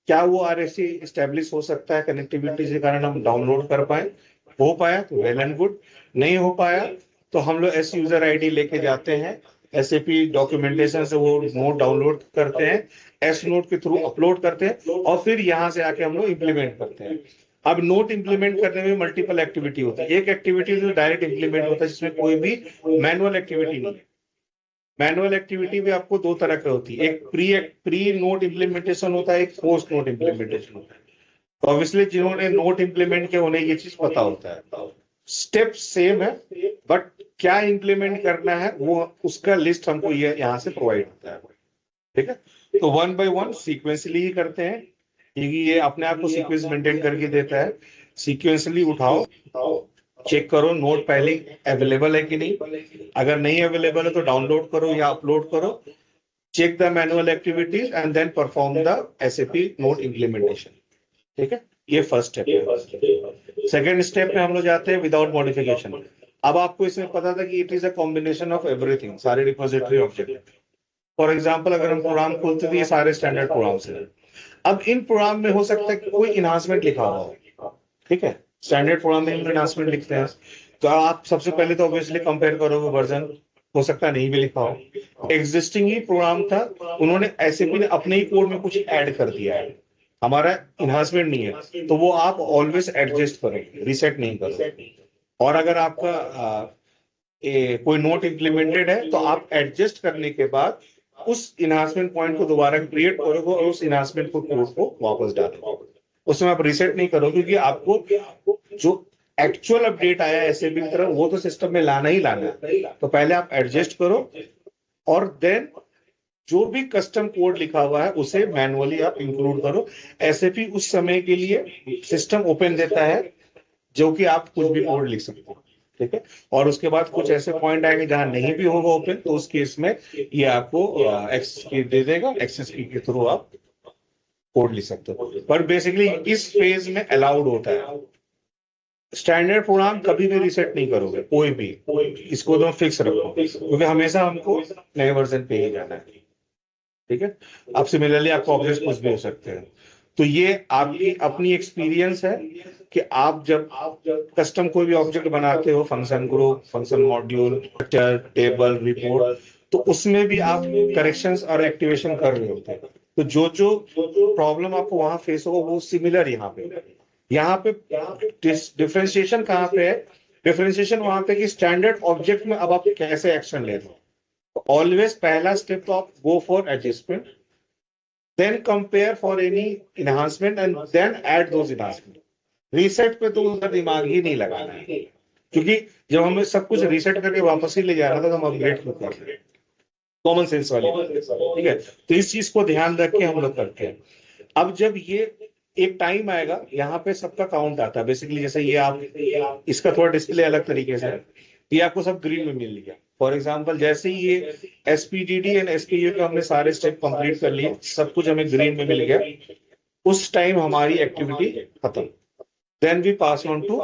क्या वो आरएफसी एस्टेब्लिश हो सकता है कनेक्टिविटी के कारण हम डाउनलोड कर पाए, हो पाया तो वेल एंड गुड, नहीं हो पाया तो हम लोग एस यूजर आईडी लेके जाते हैं, एसएपी डॉक्यूमेंटेशन से वो नोट डाउनलोड करते हैं, एस नोट के थ्रू अपलोड करते हैं, और फिर यहां से आके हम लोग इंप्लीमेंट करते हैं। अब नोट इंप्लीमेंट करने में मल्टीपल एक्टिविटी होती है। एक एक्टिविटी जो डायरेक्ट इंप्लीमेंट होता है, जिसमें कोई भी मैनुअल एक्टिविटी नहीं है। मैनुअल एक्टिविटी भी आपको दो तरह की होती है, एक प्री नोट इंप्लीमेंटेशन होता है, एक पोस्ट नोट इंप्लीमेंटेशन होता है। तो ऑब्वियसली जिन्होंने नोट इंप्लीमेंट किया उन्हें ये चीज पता होता है, स्टेप सेम है, बट क्या इंप्लीमेंट करना है वो उसका लिस्ट हमको ये यहाँ से प्रोवाइड होता है, ठीक है। तो वन बाय वन सीक्वेंसली ही करते हैं, क्योंकि ये अपने आप को सीक्वेंस मेंटेन करके देता है। सीक्वेंसली उठाओ, चेक करो नोट पहले अवेलेबल है कि नहीं, अगर नहीं अवेलेबल है तो डाउनलोड करो या अपलोड करो, check the manual activities and then perform the SAP note implementation, ठीक है। ये फर्स्ट स्टेप है। सेकेंड स्टेप में हम लोग जाते हैं विदाउट मॉडिफिकेशन। अब आपको इसमें पता था कि it is a combination of everything, सारे रिपोजिटरी ऑब्जेक्ट। फॉर एग्जाम्पल अगर हम प्रोग्राम खोलते तो ये सारे स्टैंडर्ड प्रोग्राम से, अब इन प्रोग्राम में हो सकता है कि कोई इनहांसमेंट लिखा हुआ हो, ठीक है। स्टैंडर्ड प्रोग्राम में इनहांसमेंट लिखते हैं, तो आप सबसे पहले तो ऑब्वियसली कंपेयर करोगे वर्जन, हो सकता है नहीं भी लिखा हो, एग्जिस्टिंग ही प्रोग्राम था, उन्होंने एसएपी ने अपने ही कोड में कुछ ऐड कर दिया है, हमारा इनहांसमेंट नहीं है, तो वो आप ऑलवेज एडजस्ट करोगे, रीसेट नहीं करोगे। और अगर आपका कोई नोट इंप्लीमेंटेड है तो आप एडजस्ट करने के बाद उस इनहांसमेंट पॉइंट को दोबारा क्रिएट करोगे और उस इनहांसमेंट को कोड को वापस डालोगे, उसमें आप रीसेट नहीं करोगे, क्योंकि आपको जो एक्चुअल अपडेट आया ऐसे भी तरह वो तो सिस्टम में लाना ही लाना है। तो पहले आप एडजस्ट करो और देन जो भी कस्टम कोड लिखा हुआ है उसे मैनुअली आप इंक्लूड करो। एसएपी उस समय के लिए सिस्टम ओपन देता है जो कि आप कुछ भी कोड लिख सकते हो, ठीक है। और उसके बाद कुछ ऐसे पॉइंट आएंगे जहां नहीं भी होगा ओपन, तो उस केस में ये आपको एक्सेस की दे देगा, एक्सेस की के थ्रू आप कोड लिख सकते हो। पर बेसिकली इस फेज में अलाउड होता है। स्टैंडर्ड प्रोग्राम कभी भी रीसेट नहीं करोगे, कोई भी, इसको तो फिक्स रखो, क्योंकि हमेशा हमको नए वर्जन पे ही जाना है, ठीक है। अब सिमिलरली आपको ऑब्जेक्ट कुछ भी हो सकते हैं। तो ये आपकी अपनी एक्सपीरियंस है कि आप जब कस्टम कोई भी ऑब्जेक्ट बनाते हो, function group, function module, table, report, तो उसमें भी आप करेक्शंस और एक्टिवेशन कर रहे होते हैं। तो जो जो प्रॉब्लम आपको वहां फेस होगा वो सिमिलर यहाँ पे डिफरेंशिएशन कहाँ पे है? डिफरेंशिएशन वहां पे कि स्टैंडर्ड ऑब्जेक्ट में अब आप कैसे एक्शन ले रहे हो। ऑलवेज पहला स्टेप तो आप go for adjustment, then compare for any enhancement and then add those enhancement. Reset पे तो उधर दिमाग ही नहीं लगाना है, क्योंकि जब हमें सब कुछ रीसेट करके वापस ही ले जा रहा था तो हम अपग्रेड क्यों कर रहे हैं? कॉमन सेंस वाली, ठीक है। तो इस चीज को ध्यान रख के हम लोग करते हैं। अब जब ये एक टाइम आएगा, यहाँ पे सबका काउंट आता है बेसिकली, जैसे ये आप इसका थोड़ा डिस्प्ले अलग तरीके से है, ये आपको सब ग्रीन में मिल गया। फॉर एग्जांपल जैसे ही ये एसपीडीडी एंड एसपीयू के हमने सारे स्टेप कंप्लीट कर लिए, सब कुछ हमें ग्रीन में मिल गया, उस टाइम हमारी एक्टिविटी खत्म। Then we pass on to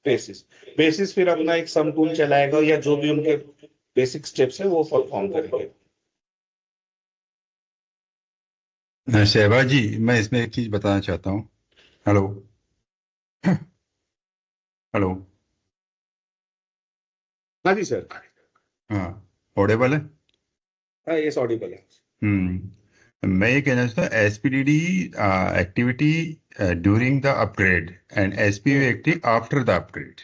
basis. Basis फिर अपना एक सम टूल चलाएगा या जो भी उनके बेसिक स्टेप्स है वो परफॉर्म करेंगे। शहबाज जी, मैं इसमें एक चीज बताना चाहता हूँ। हेलो। हेलो। हाँ जी सर। हाँ, ऑडेबल है। हाँ ये ऑडिबल है। मैं ये कहना चाहता हूँ, SPDD activity during the upgrade and SPO hmm active after the upgrade,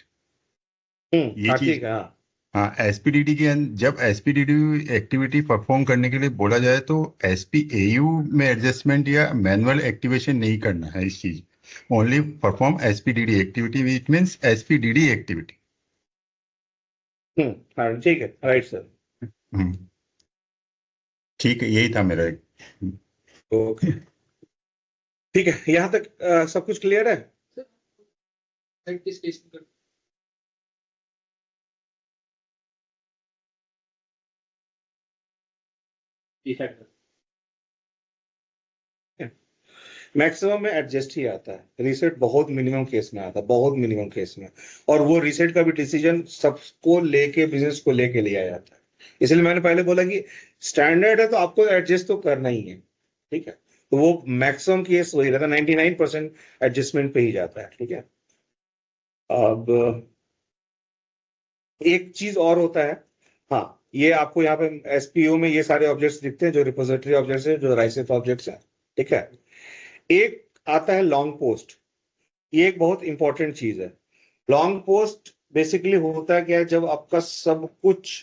ये हाँ चीज। ठीक है हाँ। हाँ, एसपीडीडी के जब एसपीडीडी एक्टिविटी परफॉर्म करने के लिए बोला जाए तो एसपीएयू में एडजस्टमेंट या मैनुअल एक्टिवेशन नहीं करना है इस चीज। Only perform SPDD activity which means SPDD activity. हाँ ठीक है राइट सर। ठीक है, यही था मेरा एक। ओके ठीक है, यहाँ तक सब कुछ क्लियर है। किस केस में मैक्सिमम में एडजस्ट ही आता है, रीसेट बहुत मिनिमम केस में आता है, बहुत मिनिमम केस में। और वो रीसेट का भी डिसीजन सबको लेके, बिजनेस को लेके लिया जाता है। इसलिए मैंने पहले बोला कि स्टैंडर्ड है तो आपको एडजस्ट तो करना ही है, ठीक है। तो वो मैक्सिमम केस वही रहता है, 99% एडजस्टमेंट पे ही जाता है, ठीक है। अब एक चीज और होता है, हाँ, ये आपको यहाँ पे एसपीओ में ये सारे ऑब्जेक्ट्स दिखते हैं जो रिपोजिटरी ऑब्जेक्ट्स है, जो राइसेफ ऑब्जेक्ट्स है, ठीक है। एक आता है लॉन्ग पोस्ट, ये एक बहुत इंपॉर्टेंट चीज है। लॉन्ग पोस्ट बेसिकली होता क्या है, जब आपका सब कुछ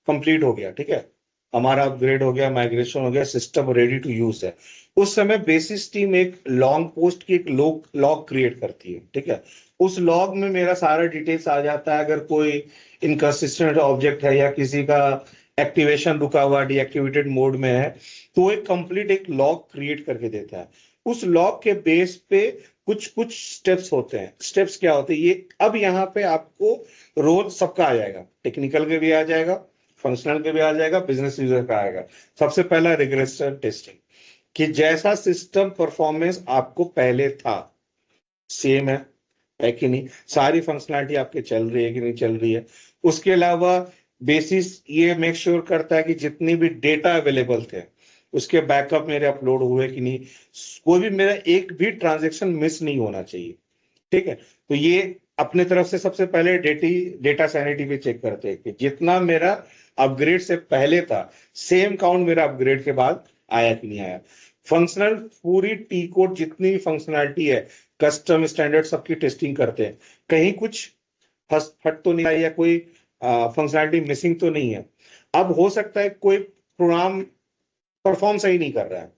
कंप्लीट हो गया, ठीक है, हमारा अपग्रेड हो गया, माइग्रेशन हो गया, सिस्टम रेडी टू यूज है, उस समय बेसिस टीम एक लॉन्ग पोस्ट की एक लॉग क्रिएट करती है, ठीक है। उस लॉग में मेरा सारा डिटेल्स आ जाता है। अगर कोई इनकंसिस्टेंट ऑब्जेक्ट है या किसी का एक्टिवेशन रुका हुआ डीएक्टिवेटेड मोड में है, तो एक कंप्लीट एक लॉग क्रिएट करके देता है। उस लॉग के बेस पे कुछ कुछ स्टेप्स होते हैं। स्टेप्स क्या होते हैं ये, अब यहाँ पे आपको रोल सबका आ जाएगा, टेक्निकल के भी आ जाएगा, फंक्शनल के भी आ जाएगा, बिजनेस यूजर का आएगा। सबसे पहला रिग्रेशन टेस्टिंग, कि जैसा सिस्टम परफॉर्मेंस आपको पहले था सेम है कि नहीं, सारी फंक्शनलिटी आपके चल रही है कि नहीं चल रही है। उसके अलावा बेसिस ये मेक श्योर करता है कि जितनी भी डेटा अवेलेबल थे उसके बैकअप मेरे अपलोड हुए कि नहीं, कोई भी मेरा एक भी ट्रांजेक्शन मिस नहीं होना चाहिए, ठीक है। तो ये अपने तरफ से सबसे पहले डेटा सैनिटी पे चेक करते हैं कि जितना मेरा अपग्रेड से पहले था सेम काउंट मेरा अपग्रेड के बाद आया कि नहीं आया। फंक्शनल पूरी टी कोड जितनी भी फंक्शनलिटी है, कस्टम स्टैंडर्ड सबकी टेस्टिंग करते हैं, कहीं कुछ फट तो नहीं आई, या कोई फंक्शनलिटी मिसिंग तो नहीं है। अब हो सकता है कोई प्रोग्राम परफॉर्म सही नहीं कर रहा है,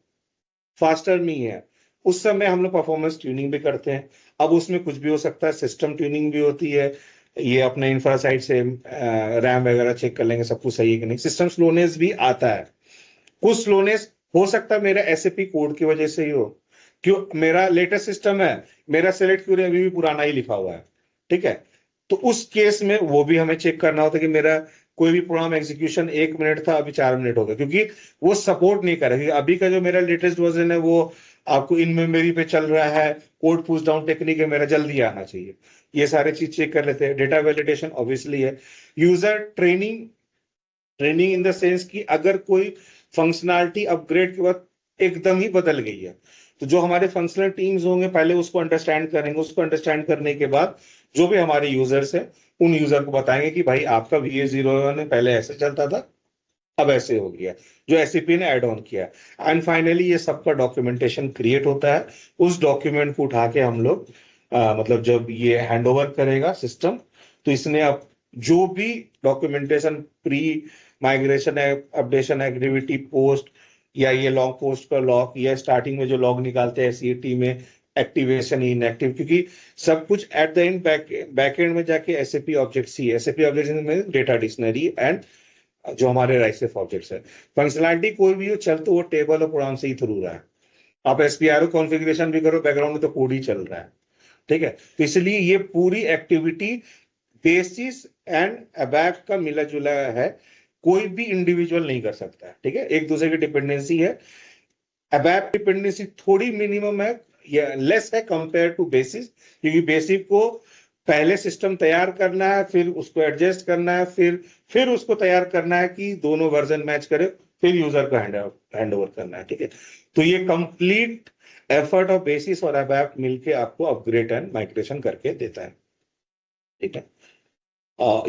फास्टर नहीं है, उस समय हम लोग परफॉर्मेंस ट्यूनिंग भी करते हैं। अब उसमें कुछ भी हो सकता है, सिस्टम ट्यूनिंग भी होती है, ये अपने इंफ्रा साइड से रैम वगैरह चेक कर लेंगे सब कुछ सही है कि नहीं। सिस्टम स्लोनेस भी आता है, कुछ स्लोनेस हो सकता है मेरा एसएपी कोड की वजह से ही हो, क्यों मेरा लेटेस्ट सिस्टम है, मेरा सेलेक्ट क्यूरी अभी भी पुराना ही लिखा हुआ है, ठीक है। तो उस केस में वो भी हमें चेक करना होता है कि मेरा कोई भी प्रोग्राम एग्जीक्यूशन 1 मिनट था, अभी 4 मिनट हो गया, क्योंकि वो सपोर्ट नहीं कर रहा। क्योंकि अभी का जो मेरा लेटेस्ट वर्जन है वो आपको इन मेमोरी पे चल रहा है, कोड पुश डाउन टेक्निक है, मेरा जल्दी आना चाहिए। ये सारे चीज चेक कर लेते हैं। डेटा वैलिडेशन ऑब्वियसली है। User training, training in the sense कि अगर कोई फंक्शनैलिटी अपग्रेड के बाद एकदम ही बदल गई है, तो जो हमारे फंक्शनल टीम्स होंगे पहले उसको अंडरस्टैंड करेंगे, उसको अंडरस्टैंड करने के बाद जो भी हमारे यूजर्स हैं उन यूजर को बताएंगे कि भाई आपका VA01 पहले ऐसे चलता था, अब ऐसे हो गया, जो एसएपी ने ऐड ऑन किया। एंड फाइनली ये सबका डॉक्यूमेंटेशन क्रिएट होता है। उस डॉक्यूमेंट को उठा के हम लोग मतलब जब ये हैंड ओवर करेगा सिस्टम, तो इसने अब जो भी documentation pre migration updation activity post, या ये लॉन्ग पोस्ट का लॉग, या स्टार्टिंग में जो लॉग निकालते हैं सीटी में एक्टिवेशन इनएक्टिव, क्योंकि सब कुछ at the end back and में जाके एसएपी ऑब्जेक्ट्स ही, एसएपी ऑब्जेक्ट्स में डेटा डिक्शनरी एंड जो हमारे राइसेफ ऑब्जेक्ट्स है। फंक्शनलिटी कोई भी हो, चल तो वो टेबल और प्रोग्राम से ही थ्रू रहा है। आप एसपीआरओ कॉन्फ़िगरेशन भी करो, बैकग्राउंड में तो कोड ही चल रहा है, ठीक है। तो इसलिए ये पूरी एक्टिविटी बेसिस एंड अबैक का मिला जुला है, कोई भी इंडिविजुअल नहीं कर सकता है, ठीक है। एक दूसरे की डिपेंडेंसी है। अबैक डिपेंडेंसी थोड़ी मिनिमम है या लेस है कंपेयर टू बेसिस, क्योंकि बेसिक को पहले सिस्टम तैयार करना है, फिर उसको एडजस्ट करना है, फिर उसको तैयार करना है कि दोनों वर्जन मैच करे, फिर यूजर को हैंड ओवर करना है। ठीक है, तो ये कंप्लीट एफर्ट ऑफ बेसिस और अबैप मिलके आपको अपग्रेड एंड माइग्रेशन करके देता है। ठीक है,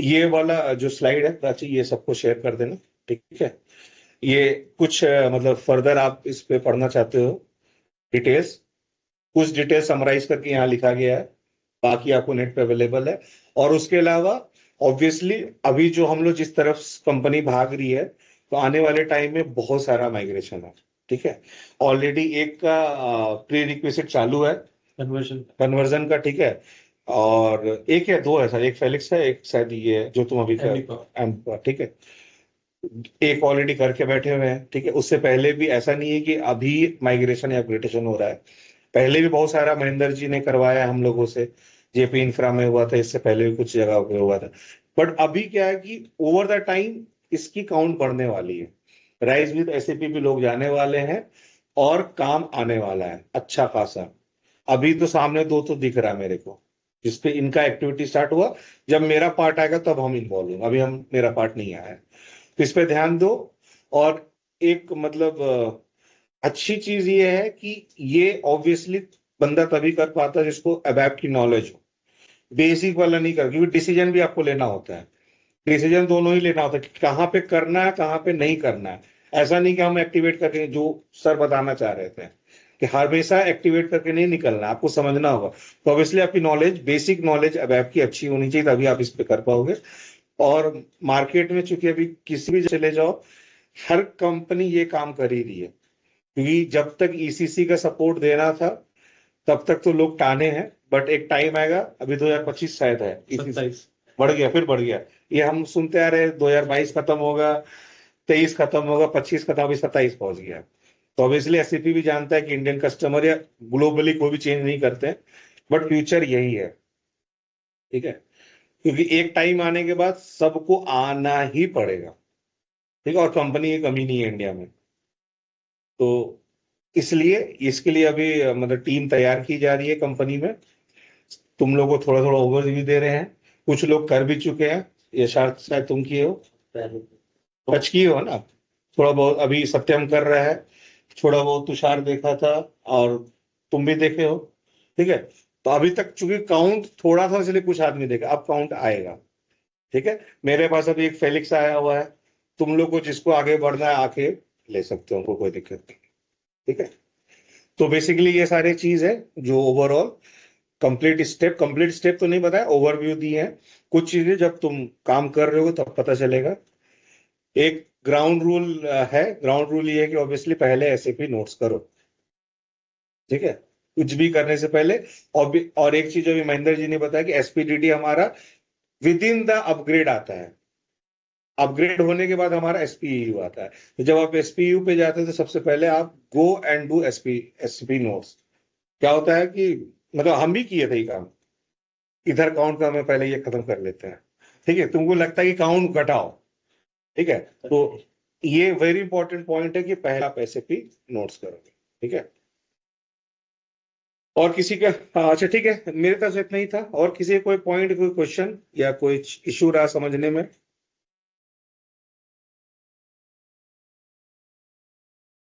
ये वाला जो स्लाइड है प्राची, ये सबको शेयर कर देना। ठीक है, ये कुछ मतलब फर्दर आप इस पे पढ़ना चाहते हो डिटेल्स, कुछ डिटेल समराइज करके यहाँ लिखा गया है, बाकी आपको नेट पे अवेलेबल है। और उसके अलावा ऑब्वियसली अभी जो हम लोग जिस तरफ कंपनी भाग रही है, तो आने वाले टाइम में बहुत सारा माइग्रेशन है। ठीक है, ऑलरेडी एक का प्री रिक्विजिट चालू है कन्वर्जन का। ठीक है, और एक है, दो है सर, एक फेलिक्स है, एक शायद ये जो तुम अभी कर। ठीक है, एक ऑलरेडी करके बैठे हुए हैं। ठीक है, उससे पहले भी ऐसा नहीं है कि अभी माइग्रेशन या अपग्रेडेशन हो रहा है, पहले भी बहुत सारा महेंद्र जी ने करवाया हम लोगों से, जेपी इंफ्रा में हुआ था, इससे पहले भी कुछ जगह पे हुआ था। बट अभी क्या है कि ओवर द टाइम इसकी काउंट बढ़ने वाली है, राइज विद एसएपी भी लोग जाने वाले हैं और काम आने वाला है अच्छा खासा। अभी तो सामने दो तो दिख रहा है मेरे को, जिसपे इनका एक्टिविटी स्टार्ट हुआ। जब मेरा पार्ट आएगा तब हम इन्वॉल्व होंगे, अभी हम मेरा पार्ट नहीं आया है, तो इस पे ध्यान दो। और एक मतलब अच्छी चीज ये है कि ये ऑब्वियसली बंदा तभी कर पाता है जिसको अबैप की नॉलेज हो, बेसिक वाला नहीं कर, क्योंकि डिसीजन भी आपको लेना होता है, डिसीजन दोनों ही लेना होता है कि कहाँ पे करना है कहाँ पे नहीं करना है। ऐसा नहीं कि हम एक्टिवेट करके, जो सर बताना चाह रहे थे कि हमेशा एक्टिवेट करके नहीं निकलना, आपको समझना होगा। तो ऑब्वियसली आपकी नॉलेज, बेसिक नॉलेज अबैप की अच्छी होनी चाहिए, तभी आप इस पे कर पाओगे। और मार्केट में चूंकि अभी किसी भी चले जाओ, हर कंपनी ये काम कर ही रही है, क्योंकि जब तक ईसीसी का सपोर्ट देना था तब तक तो लोग टाने हैं, बट एक टाइम आएगा, अभी 2025 शायद है, बढ़ गया, फिर बढ़ गया। ये हम सुनते आ रहे 2022 खत्म होगा, 23 खत्म होगा, 25 खत्म, अभी 27 पहुंच गया। तो ऑब्वियसली एससीपी भी जानता है कि इंडियन कस्टमर या ग्लोबली कोई भी चेंज नहीं करते, बट फ्यूचर यही है। ठीक है, क्योंकि एक टाइम आने के बाद सबको आना ही पड़ेगा। ठीक है, और कंपनी की कमी नहीं है इंडिया में, तो इसलिए इसके लिए अभी मतलब टीम तैयार की जा रही है कंपनी में। तुम लोगों को थोड़ा थोड़ा ओवरव्यू दे रहे हैं, कुछ लोग कर भी चुके हैं, ये शायद तुम किए हो, टच किए हो ना थोड़ा बहुत, अभी सत्यम कर रहा है, थोड़ा बहुत तुषार देखा था, और तुम भी देखे हो। ठीक है, तो अभी तक चूंकि काउंट थोड़ा था इसलिए कुछ आदमी देखा, अब काउंट आएगा। ठीक है, मेरे पास अभी एक फेलिक्स आया हुआ है, तुम लोग को जिसको आगे बढ़ना है आके ले सकते हो, उनको कोई दिक्कत नहीं। ठीक है, तो बेसिकली ये सारी चीज है जो ओवरऑल कंप्लीट स्टेप तो नहीं बताया, ओवरव्यू दी है। कुछ चीजें जब तुम काम कर रहे हो तब पता चलेगा। एक ग्राउंड रूल है, ग्राउंड रूल ये है कि ऑब्वियसली पहले एसएपी नोट्स करो। ठीक है, कुछ भी करने से पहले। और एक चीज अभी महेंद्र जी ने बताया कि एसपीडीडी हमारा विद इन द अपग्रेड आता है, अपग्रेड होने के बाद हमारा एसपीयू आता है। तो जब आप एसपीयू पे जाते हैं तो सबसे पहले आप go and do SP notes. क्या होता है कि मतलब हम भी किए थे ये काम, इधर काउंट का हमें पहले ये खत्म कर लेते हैं। ठीक है, तुमको लगता है कि काउंट घटाओ, ठीक है, तो ये वेरी इंपॉर्टेंट पॉइंट है कि पहला आप एसएपी नोट्स करोगे। ठीक है, और किसी का, अच्छा ठीक है, मेरे तरफ से इतना ही था। और किसी कोई पॉइंट, कोई क्वेश्चन या कोई इशू रहा समझने में?